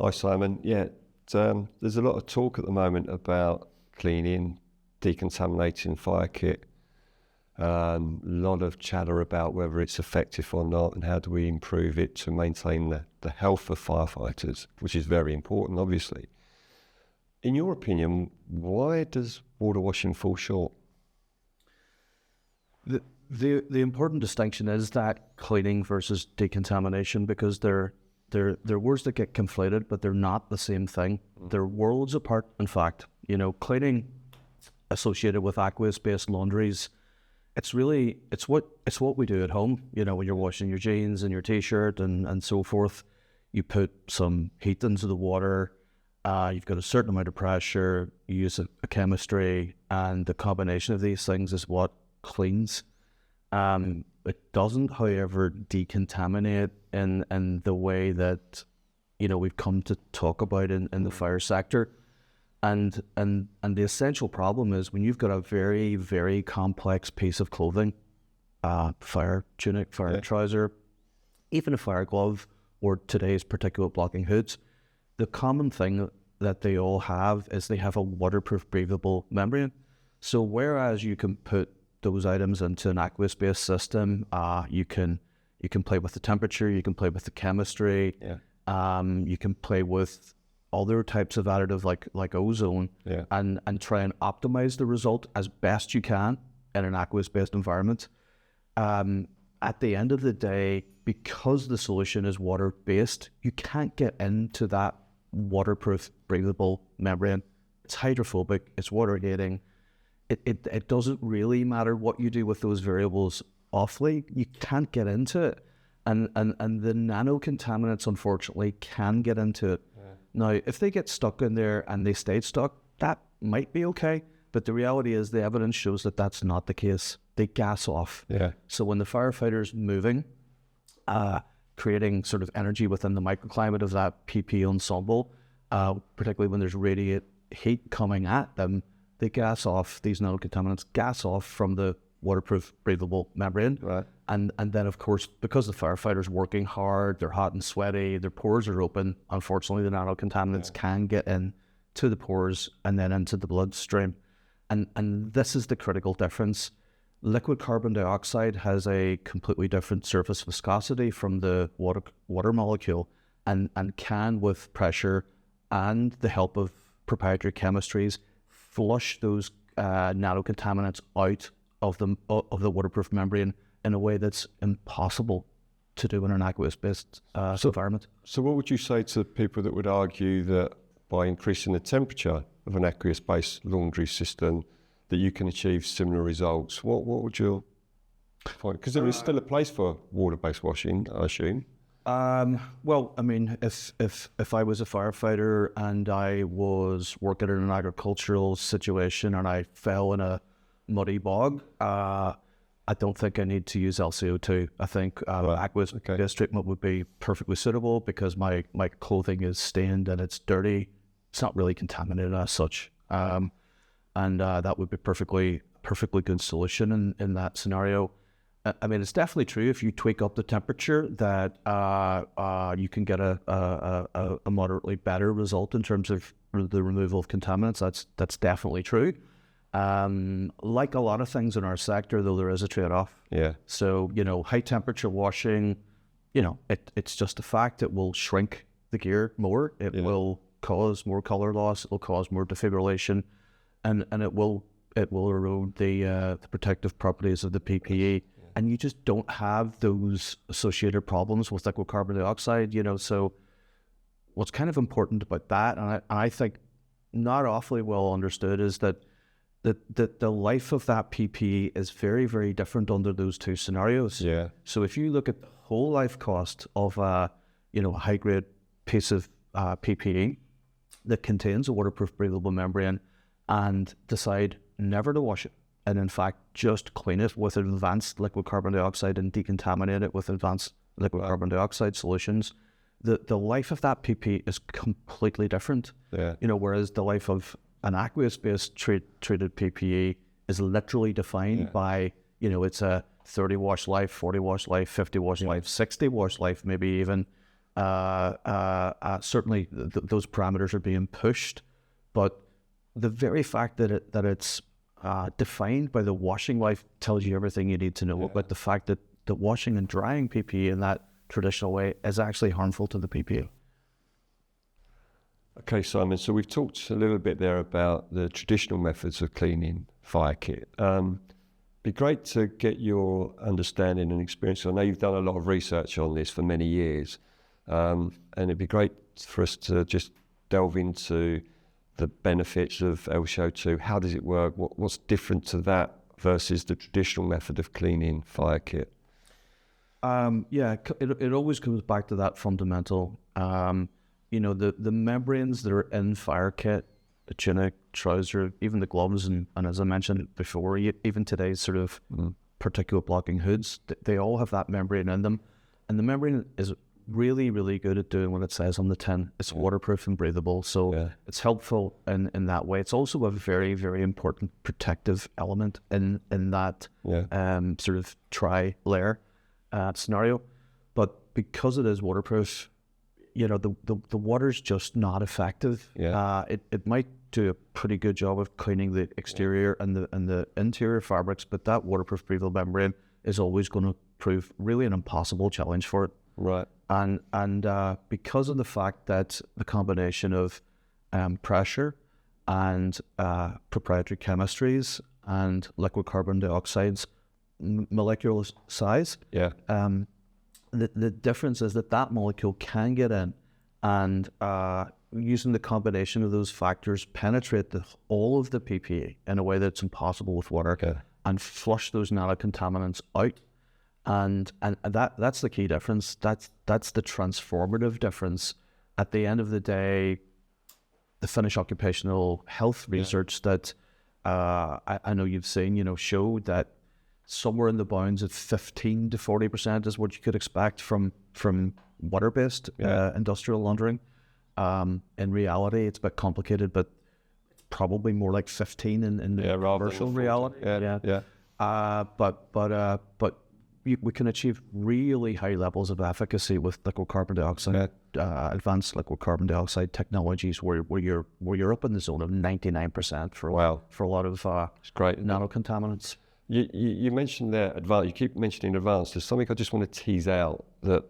Hi, Simon. Yeah, there's a lot of talk at the moment about cleaning, decontaminating fire kit. A lot of chatter about whether it's effective or not and how do we improve it to maintain the health of firefighters, which is very important, obviously. In your opinion, why does water washing fall short? The important distinction is that cleaning versus decontamination, because they're words that get conflated, but they're not the same thing. They're worlds apart, in fact. You know, cleaning associated with aqueous-based laundries, it's what we do at home. You know, when you're washing your jeans and your t-shirt and so forth, you put some heat into the water, you've got a certain amount of pressure, you use a chemistry, and the combination of these things is what cleans. It doesn't, however, decontaminate in the way that, you know, we've come to talk about in the fire sector. And the essential problem is when you've got a very, very complex piece of clothing, fire tunic, fire trouser, even a fire glove, or today's particulate-blocking hoods, the common thing that they all have is they have a waterproof breathable membrane. So whereas you can put those items into an aqueous-based system, you can play with the temperature, you can play with the chemistry, you can play with other types of additive like ozone, and try and optimize the result as best you can in an aqueous-based environment. At the end of the day, because the solution is water-based, you can't get into that waterproof breathable membrane. It's hydrophobic, it's water-gating. It doesn't really matter what you do with those variables awfully, you can't get into it. And the nano-contaminants, unfortunately, can get into it. Now, if they get stuck in there and they stayed stuck, that might be okay. But the reality is the evidence shows that that's not the case. They gas off. So when the firefighter's moving, creating sort of energy within the microclimate of that PP ensemble, particularly when there's radiant heat coming at them, they gas off, these nano-contaminants gas off from the waterproof breathable membrane. And then, of course, because the firefighter's working hard, they're hot and sweaty, their pores are open, unfortunately, the nano-contaminants can get in to the pores and then into the bloodstream. And this is the critical difference. Liquid carbon dioxide has a completely different surface viscosity from the water molecule and can, with pressure and the help of proprietary chemistries, flush those nano-contaminants out of the waterproof membrane in a way that's impossible to do in an aqueous-based environment. So what would you say to people that would argue that by increasing the temperature of an aqueous-based laundry system that you can achieve similar results? What would your point? Because there is still a place for water-based washing, I assume. Well, I mean, if I was a firefighter and I was working in an agricultural situation and I fell in a muddy bog, I don't think I need to use LCO₂. I think aqueous-based treatment would be perfectly suitable because my clothing is stained and it's dirty. It's not really contaminated as such. And that would be perfectly good solution in that scenario. I mean, it's definitely true if you tweak up the temperature that you can get a moderately better result in terms of the removal of contaminants. That's definitely true. Like a lot of things in our sector, though, there is a trade-off. So, you know, high temperature washing, you know, it's just a fact. It will shrink the gear more. It will cause more color loss. It will cause more defibrillation, and it will erode the protective properties of the PPE. And you just don't have those associated problems with liquid carbon dioxide, you know. So what's kind of important about that, and I think not awfully well understood, is that the life of that PPE is very, very different under those two scenarios. So if you look at the whole life cost of a high-grade piece of PPE that contains a waterproof breathable membrane and decide never to wash it, and in fact just clean it with advanced liquid carbon dioxide and decontaminate it with advanced liquid carbon dioxide solutions, the life of that PP is completely different. You know, whereas the life of an aqueous-based treated PPE is literally defined by, you know, it's a 30 wash life, 40 wash life, 50 wash life, 60 wash life, maybe even. certainly those parameters are being pushed, but the very fact that it's defined by the washing life tells you everything you need to know about the fact that the washing and drying PPE in that traditional way is actually harmful to the PPE. Okay, Simon, so we've talked a little bit there about the traditional methods of cleaning fire kit. Be great to get your understanding and experience. I know you've done a lot of research on this for many years, and it'd be great for us to just delve into the benefits of LCO₂. How does it work? What's different to that versus the traditional method of cleaning fire kit? It always comes back to that fundamental. The membranes that are in fire kit, the tunic, trouser, even the gloves, and as I mentioned before, even today's sort of particulate-blocking hoods, they all have that membrane in them. And the membrane is really, really good at doing what it says on the tin. It's waterproof and breathable, so it's helpful in that way. It's also a very, very important protective element in that sort of tri-layer scenario. But because it is waterproof, the water's just not effective. It might do a pretty good job of cleaning the exterior and the interior fabrics, but that waterproof breathable membrane is always going to prove really an impossible challenge for it. Right. And because of the fact that the combination of pressure and proprietary chemistries and liquid carbon dioxide's molecular size, the difference is that molecule can get in and using the combination of those factors penetrate all of the PPE in a way that's impossible with water and flush those nano-contaminants out. And that's the key difference. That's the transformative difference. At the end of the day, the Finnish occupational health research that I know you've seen, showed that somewhere in the bounds of 15 to 40% is what you could expect from water-based industrial laundering. In reality, it's a bit complicated, but probably more like 15 in the commercial reality. But we can achieve really high levels of efficacy with liquid carbon dioxide, advanced liquid carbon dioxide technologies, where you're up in the zone of 99% for a lot of nano-contaminants. You mentioned there advanced. You keep mentioning advanced. There's something I just want to tease out that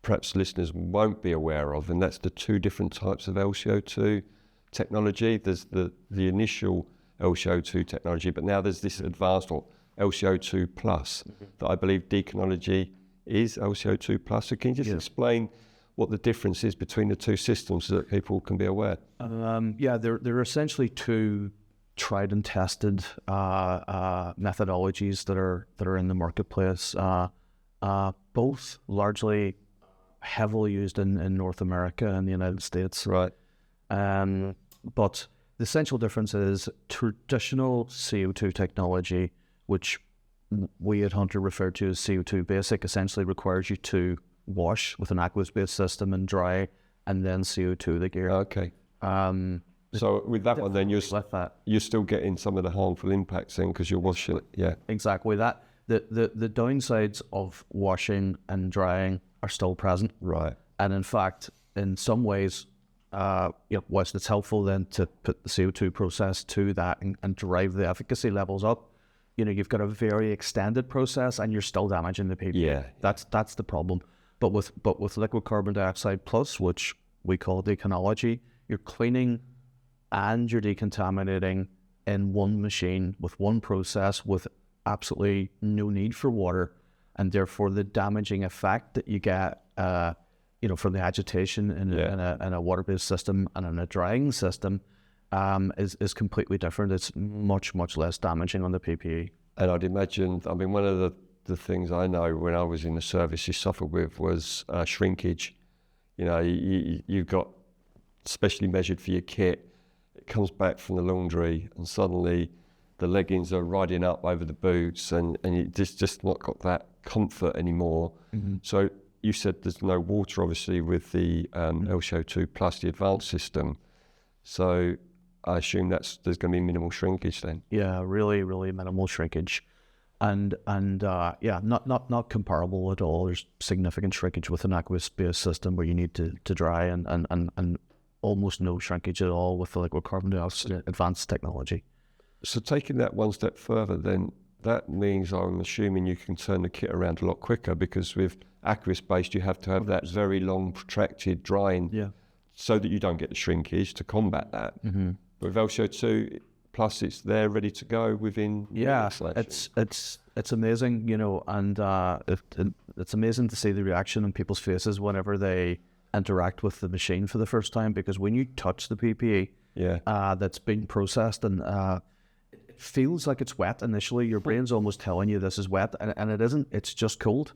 perhaps listeners won't be aware of, and that's the two different types of LCO₂ technology. There's the initial LCO₂ technology, but now there's this advanced or LCO₂ plus that I believe Deconology is LCO₂ plus. So can you just explain what the difference is between the two systems so that people can be aware? They're essentially two tried and tested methodologies that are in the marketplace. Both largely heavily used in North America and the United States. Right. But the essential difference is traditional CO₂ technology, which we at Hunter refer to as CO₂ basic, essentially requires you to wash with an aqueous-based system and dry, and then CO₂ the gear. Okay. So with that one, then you're still getting some of the harmful impacts then because you're washing it. Yeah. Exactly. That the downsides of washing and drying are still present. Right. And in fact, in some ways, whilst it's helpful then to put the CO₂ process to that and drive the efficacy levels up, you've got a very extended process and you're still damaging the PPE. Yeah. That's the problem. But with liquid carbon dioxide plus, which we call Deconology, you're cleaning and you're decontaminating in one machine with one process with absolutely no need for water, and therefore the damaging effect that you get from the agitation in a water-based system and in a drying system is completely different. It's much, much less damaging on the PPE. And I'd imagine, one of the things I know when I was in the service you suffered with was shrinkage. You've got specially measured for your kit. It comes back from the laundry and suddenly the leggings are riding up over the boots and you just not got that comfort anymore. Mm-hmm. So you said there's no water obviously with the LCO₂ plus the advanced system. So I assume there's going to be minimal shrinkage then. Yeah, really, really minimal shrinkage. Not comparable at all. There's significant shrinkage with an aqueous-based system where you need to dry, and almost no shrinkage at all with the liquid carbon dioxide advanced technology. So taking that one step further, then that means I'm assuming you can turn the kit around a lot quicker, because with aqueous-based you have to have that very long protracted drying, so that you don't get the shrinkage to combat that. Mm-hmm. With LCO₂, plus it's there ready to go within. It's amazing, and it's amazing to see the reaction on people's faces whenever they interact with the machine for the first time, because when you touch the PPE that's been processed, and it feels like it's wet initially, your brain's almost telling you this is wet, and it isn't. It's just cold.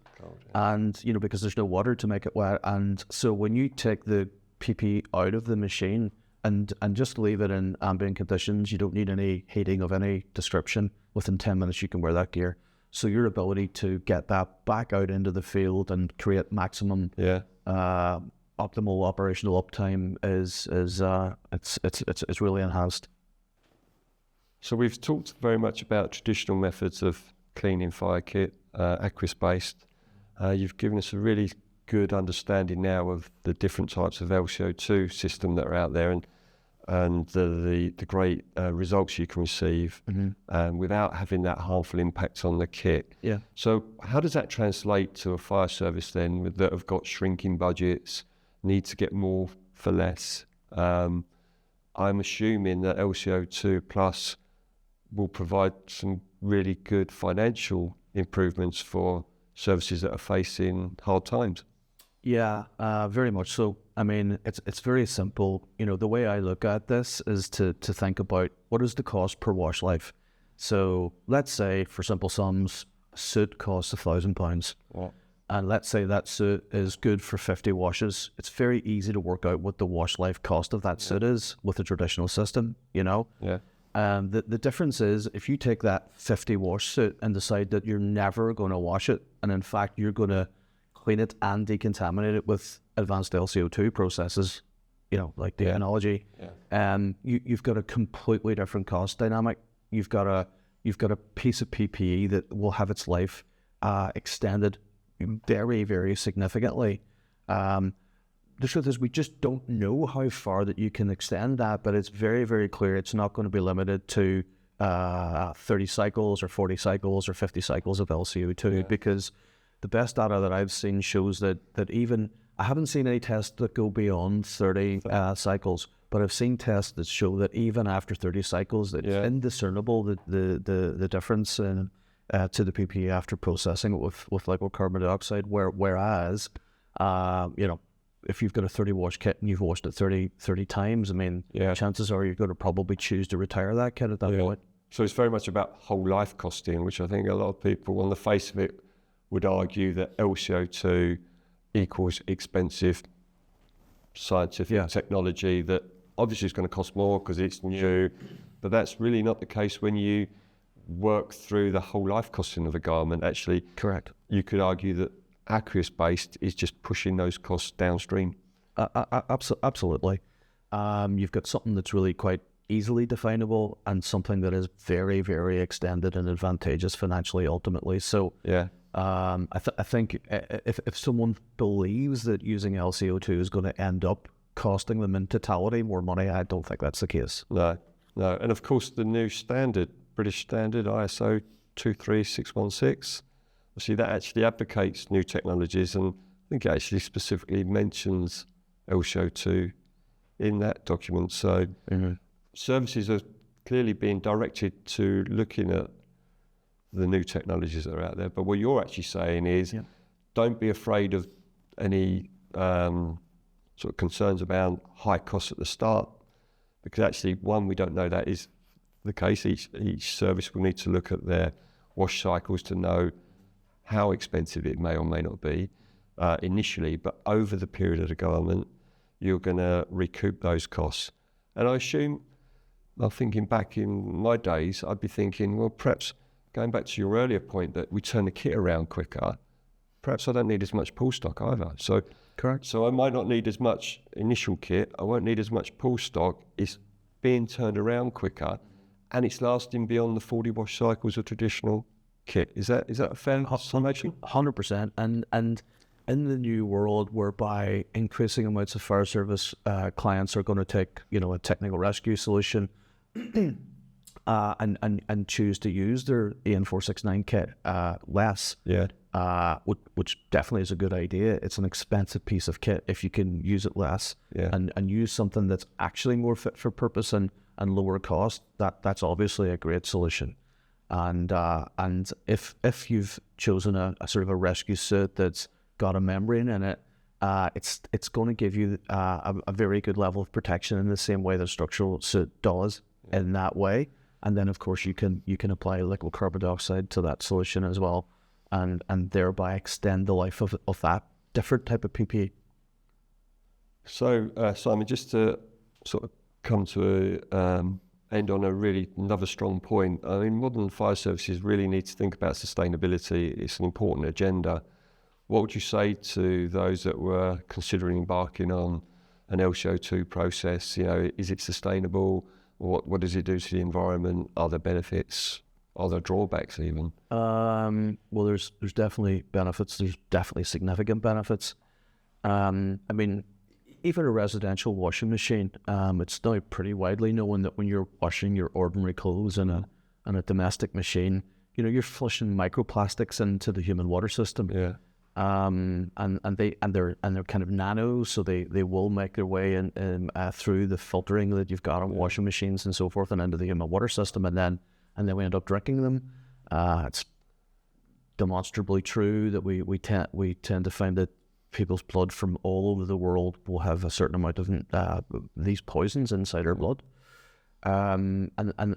And because there's no water to make it wet. And so when you take the PPE out of the machine and just leave it in ambient conditions, you don't need any heating of any description. Within 10 minutes you can wear that gear. So your ability to get that back out into the field and create maximum optimal operational uptime is it's really enhanced. So we've talked very much about traditional methods of cleaning fire kit, aqueous-based. You've given us a really good understanding now of the different types of LCO₂ system that are out there, and the great results you can receive without having that harmful impact on the kit. Yeah. So how does that translate to a fire service then that have got shrinking budgets, need to get more for less? I'm assuming that LCO₂ Plus will provide some really good financial improvements for services that are facing hard times. Yeah, very much so. I mean, it's very simple. The way I look at this is to think about what is the cost per wash life. So let's say, for simple sums, a suit costs £1,000. Yeah. And let's say that suit is good for 50 washes. It's very easy to work out what the wash life cost of that suit is with a traditional system, Yeah. The difference is, if you take that 50 wash suit and decide that you're never going to wash it, and in fact you're going to clean it and decontaminate it with advanced LCO₂ processes, like Deconology, you've got a completely different cost dynamic. You've got a piece of PPE that will have its life extended very, very significantly. The truth is, we just don't know how far that you can extend that, but it's very, very clear it's not going to be limited to 30 cycles or 40 cycles or 50 cycles of LCO₂, because the best data that I've seen shows that even, I haven't seen any tests that go beyond 30 cycles, but I've seen tests that show that even after 30 cycles, it's indiscernible, the difference in, to the PPE after processing it with liquid carbon dioxide, whereas, if you've got a 30 wash kit and you've washed it 30 times, I mean, chances are you're going to probably choose to retire that kit at that point. So it's very much about whole life costing, which I think a lot of people on the face of it would argue that LCO₂ equals expensive scientific technology that obviously is going to cost more because it's new, but that's really not the case when you work through the whole life costing of a garment. Actually, correct. You could argue that aqueous-based is just pushing those costs downstream. Absolutely. You've got something that's really quite easily definable and something that is very, very extended and advantageous financially ultimately. So I think if someone believes that using LCO₂ is going to end up costing them in totality more money, I don't think that's the case. No. And of course the new standard, British standard, ISO 23616, see, that actually advocates new technologies, and I think it actually specifically mentions LCO₂ in that document. So services are clearly being directed to looking at the new technologies that are out there. But what you're actually saying is, don't be afraid of any sort of concerns about high costs at the start, because actually, one, we don't know that is the case. Each service will need to look at their wash cycles to know how expensive it may or may not be initially, but over the period of the garment, you're going to recoup those costs. And I assume, I'm thinking back in my days, I'd be thinking, well, perhaps going back to your earlier point that we turn the kit around quicker, perhaps I don't need as much pull stock either. So, correct. So I might not need as much initial kit, I won't need as much pull stock, it's being turned around quicker, and it's lasting beyond the 40 wash cycles of traditional kit. Is that a fair summation? 100%. And in the new world, whereby increasing amounts of fire service clients are going to take, a technical rescue solution and choose to use their AN469 kit less, which definitely is a good idea. It's an expensive piece of kit if you can use it less and use something that's actually more fit for purpose and lower cost. That's obviously a great solution. And if you've chosen a sort of a rescue suit that's got a membrane in it, it's going to give you a very good level of protection in the same way the structural suit does in that way. And then of course you can apply liquid carbon dioxide to that solution as well, and thereby extend the life of that different type of PPE. So Simon, just to sort of come to end on another strong point. I mean, modern fire services really need to think about sustainability. It's an important agenda. What would you say to those that were considering embarking on an LCO₂ process? Is it sustainable? What does it do to the environment? Are there benefits? Are there drawbacks even? Well, there's definitely benefits. There's definitely significant benefits. I mean, even a residential washing machine, it's now pretty widely known that when you're washing your ordinary clothes in a domestic machine, you're flushing microplastics into the human water system. Yeah. And they're kind of nano, so they will make their way in through the filtering that you've got on washing machines and so forth, and into the human water system, and then we end up drinking them. It's demonstrably true that we tend to find that people's blood from all over the world will have a certain amount of these poisons inside our blood. And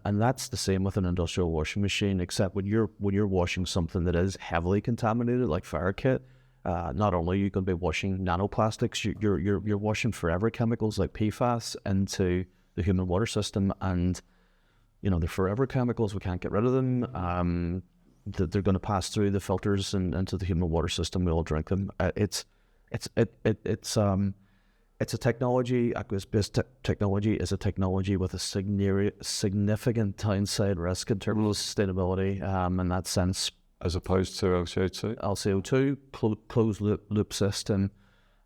that's the same with an industrial washing machine, except when you're washing something that is heavily contaminated, like fire kit, not only are you going to be washing nanoplastics, you're washing forever chemicals like PFAS into the human water system, and they're forever chemicals. We can't get rid of them. They're going to pass through the filters and into the human water system. We all drink them. It's a technology. Aqueous-based technology is a technology with a significant downside risk in terms of sustainability. In that sense, as opposed to LCO₂. LCO₂, closed loop system.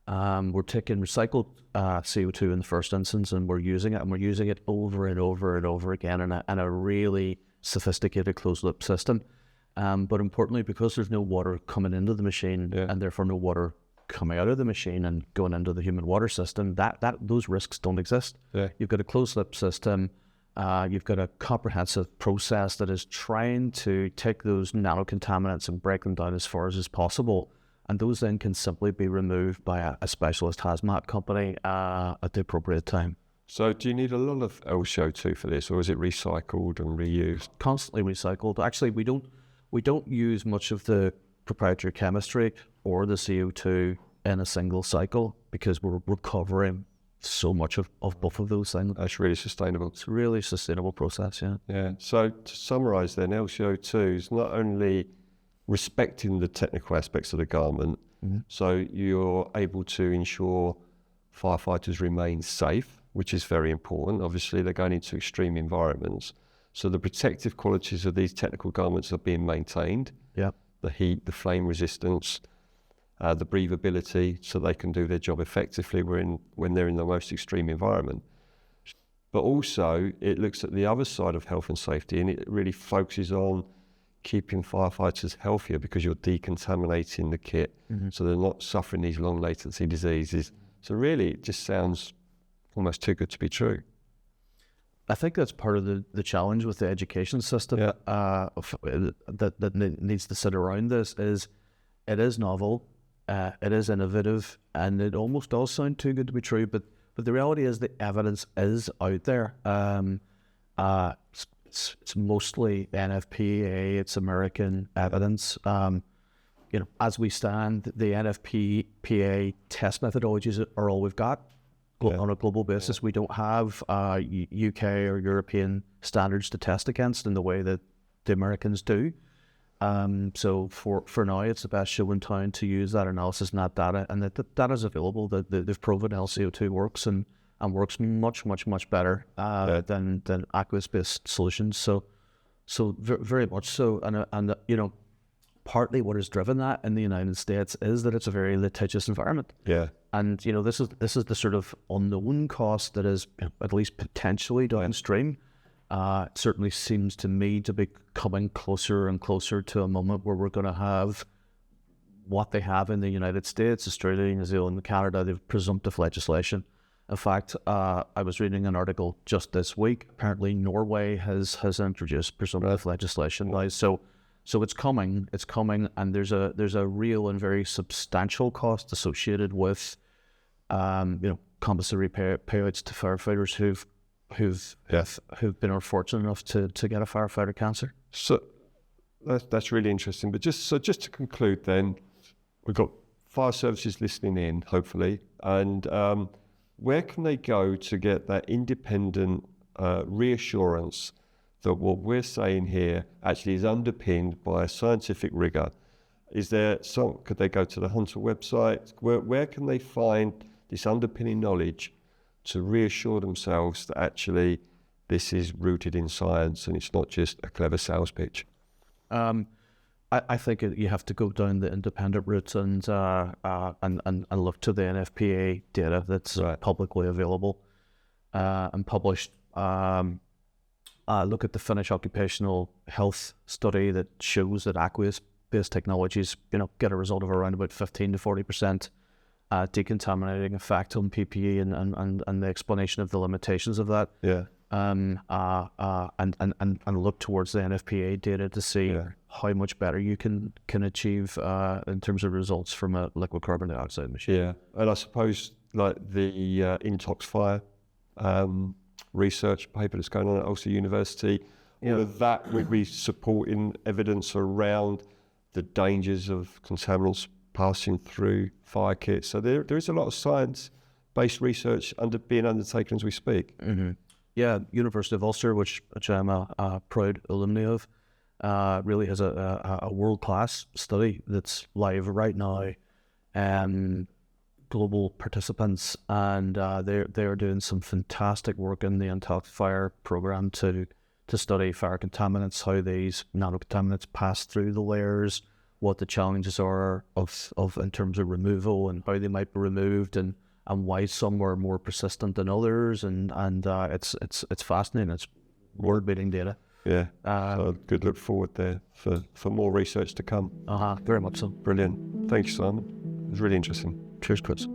We're taking recycled CO2 in the first instance, and we're using it over and over and over again in a really sophisticated closed loop system. But importantly, because there's no water coming into the machine, and therefore no water coming out of the machine and going into the human water system, those risks don't exist. You've got a closed loop system. You've got a comprehensive process that is trying to take those nano-contaminants and break them down as far as possible, and those then can simply be removed by a specialist hazmat company at the appropriate time. So do you need a lot of LCO₂ for this, or is it recycled and reused? Constantly recycled. Actually, we don't use much of the proprietary chemistry or the CO2 in a single cycle, because we're recovering so much of both of those things. That's really sustainable. It's a really sustainable process, Yeah. So to summarise then, LCO₂ is not only respecting the technical aspects of the garment, so you're able to ensure firefighters remain safe, which is very important. Obviously, they're going into extreme environments. So the protective qualities of these technical garments are being maintained. Yeah. The heat, the flame resistance, the breathability, so they can do their job effectively when they're in the most extreme environment. But also, it looks at the other side of health and safety, and it really focuses on keeping firefighters healthier, because you're decontaminating the kit, so they're not suffering these long latency diseases. So really, it just sounds almost too good to be true. I think that's part of the challenge with the education system that needs to sit around this. It is novel, it is innovative, and it almost does sound too good to be true. But the reality is the evidence is out there. It's mostly NFPA. It's American evidence. As we stand, the NFPA test methodologies are all we've got. On a global basis. We don't have UK or European standards to test against in the way that the Americans do. So for now, it's the best show in town to use that analysis and that data, and that data is available. That they've proven LCO₂ works and works much better than aqueous-based solutions. So So very much so, and you know, partly what has driven that in the United States is that it's a very litigious environment. Yeah. And you know, this is the sort of unknown cost that is, you know, at least potentially downstream. Certainly seems to me to be coming closer and closer to a moment where we're going to have what they have in the United States, Australia, New Zealand, and Canada. They've presumptive legislation. In fact, I was reading an article just this week. Apparently, Norway has introduced presumptive legislation now. So it's coming, and there's a real and very substantial cost associated with, you know, compensatory payouts to firefighters who've been unfortunate enough to get a firefighter cancer. So that's really interesting. But just to conclude, then we've got fire services listening in, hopefully, and where can they go to get that independent reassurance that what we're saying here actually is underpinned by scientific rigor? Is there could they go to the Hunter website? Where can they find this underpinning knowledge to reassure themselves that actually this is rooted in science and it's not just a clever sales pitch? I think you have to go down the independent route and look to the NFPA data that's publicly available and published. Look at the Finnish Occupational Health study that shows that aqueous-based technologies, you know, get a result of around about 15 to 40% decontaminating effect on PPE, and the explanation of the limitations of that. Yeah. And look towards the NFPA data to see how much better you can achieve in terms of results from a liquid carbon dioxide machine. Yeah, and I suppose like the Intox Fire research paper that's going on at Ulster University, all of that would be supporting evidence around the dangers of contaminants passing through fire kits. So there is a lot of science-based research being undertaken as we speak. Mm-hmm. Yeah, University of Ulster, which I'm a proud alumni of, really has a world-class study that's live right now. Global participants, and they're doing some fantastic work in the Intox Fire program to study fire contaminants, how these nano-contaminants pass through the layers, what the challenges are of in terms of removal and how they might be removed, and why some are more persistent than others, and it's fascinating. It's world-beating data. Yeah, so good look forward there for more research to come. Very much so. Brilliant. Thank you, Simon. It was really interesting. Cheers, Chris.